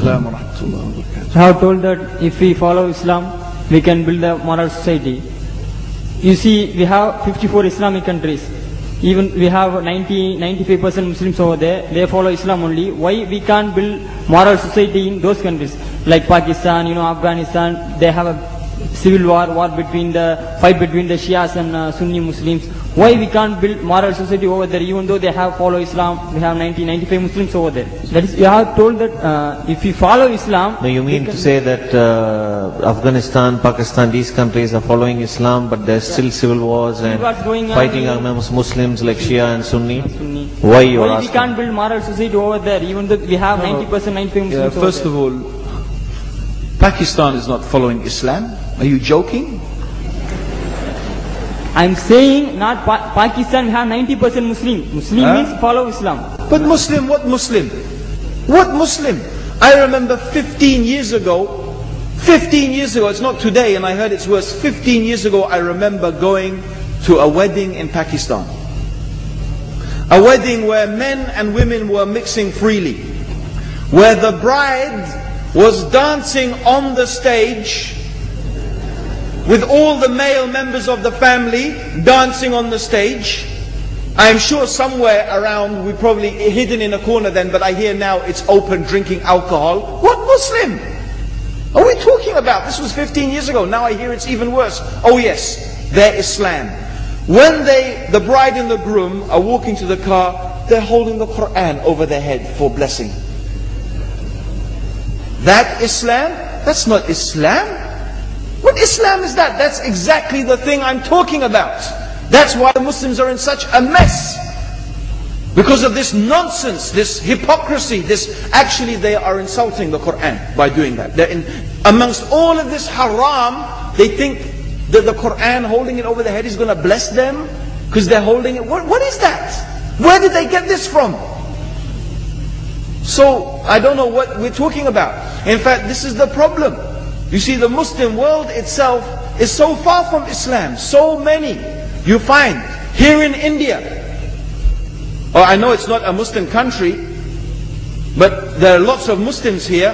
Assalam wa rahmatullahi wa barakatuh. I have told that if we follow Islam, we can build a moral society. You see, we have 54 Islamic countries. Even we have 95% Muslims over there. They follow Islam only. Why we can't build moral society in those countries? Like Pakistan, Afghanistan, they have a civil war between the fight between the Shias and Sunni Muslims. Why we can't build moral society over there, even though they have follow Islam? We have 95 Muslims over there. That is, you have told that if we follow Islam. No, you mean to say that Afghanistan, Pakistan, these countries are following Islam, but there's still civil wars and fighting amongst Muslims like Shia and Sunni? Why you are asking? We can't build moral society over there, even though we have 90%, 95 Muslims over First of all, Pakistan is not following Islam. Are you joking? I'm saying not Pakistan, we have 90% Muslim. Muslim means follow Islam. But Muslim, what Muslim? What Muslim? I remember 15 years ago, it's not today and I heard it's worse, 15 years ago I remember going to a wedding in Pakistan. A wedding where men and women were mixing freely. Where the bride was dancing on the stage with all the male members of the family dancing on the stage. I'm sure somewhere around, we probably hidden in a corner then, but I hear now it's open, drinking alcohol. What Muslim are we talking about? This was 15 years ago. Now I hear it's even worse. Oh yes, they're Islam. When the bride and the groom are walking to the car, they're holding the Quran over their head for blessing. That Islam? That's not Islam. What Islam is that? That's exactly the thing I'm talking about. That's why the Muslims are in such a mess. Because of this nonsense, this hypocrisy, actually they are insulting the Quran by doing that. Amongst all of this haram, they think that the Quran, holding it over their head, is going to bless them because they're holding it. What is that? Where did they get this from? So, I don't know what we're talking about. In fact, this is the problem. You see, the Muslim world itself is so far from Islam. So many. You find here in India. Oh, I know it's not a Muslim country, but there are lots of Muslims here.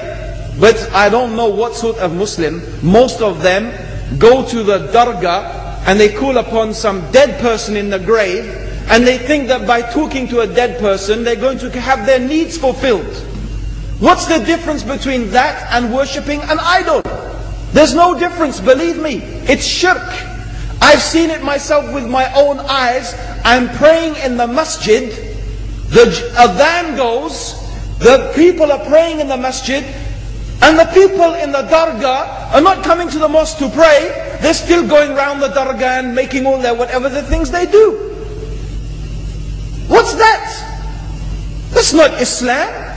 But I don't know what sort of Muslim. Most of them go to the dargah and they call upon some dead person in the grave, and they think that by talking to a dead person, they're going to have their needs fulfilled. What's the difference between that and worshipping an idol? There's no difference, believe me. It's shirk. I've seen it myself with my own eyes. I'm praying in the masjid. The adhan goes. The people are praying in the masjid. And the people in the dargah are not coming to the mosque to pray. They're still going around the dargah and making all their whatever the things they do. What's that? That's not Islam.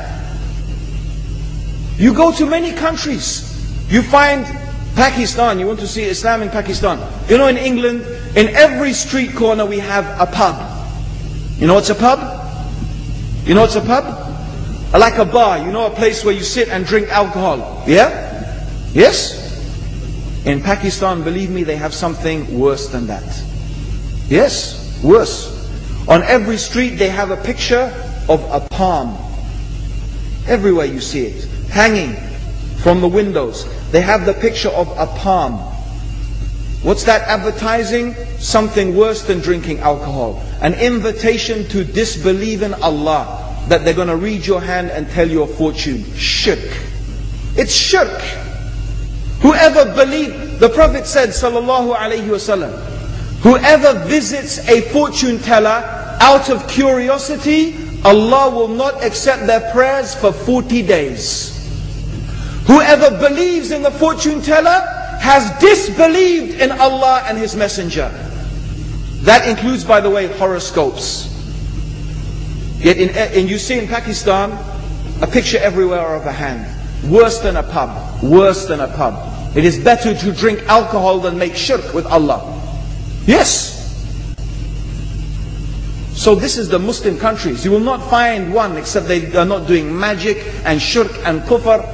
You go to many countries. You find Pakistan, you want to see Islam in Pakistan. You know, in England, in every street corner we have a pub. You know what's a pub? You know what's a pub? Like a bar, you know, a place where you sit and drink alcohol. Yeah? Yes? In Pakistan, believe me, they have something worse than that. Yes, worse. On every street they have a picture of a palm. Everywhere you see it, hanging from the windows. They have the picture of a palm. What's that advertising? Something worse than drinking alcohol. An invitation to disbelieve in Allah. That they're going to read your hand and tell your fortune. Shirk. It's shirk. Whoever believes, the Prophet said, sallallahu alayhi wasallam, whoever visits a fortune teller out of curiosity, Allah will not accept their prayers for 40 days. Whoever believes in the fortune teller has disbelieved in Allah and His Messenger. That includes, by the way, horoscopes. Yet and you see in Pakistan a picture everywhere of a hand. Worse than a pub. Worse than a pub. It is better to drink alcohol than make shirk with Allah. Yes. So this is the Muslim countries. You will not find one except they are not doing magic and shirk and kufr,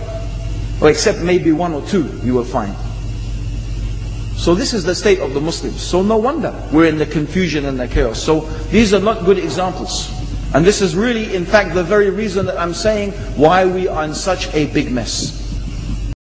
or except maybe one or two you will find. So this is the state of the Muslims. So no wonder we're in the confusion and the chaos. So these are not good examples. And this is really, in fact, the very reason that I'm saying why we are in such a big mess.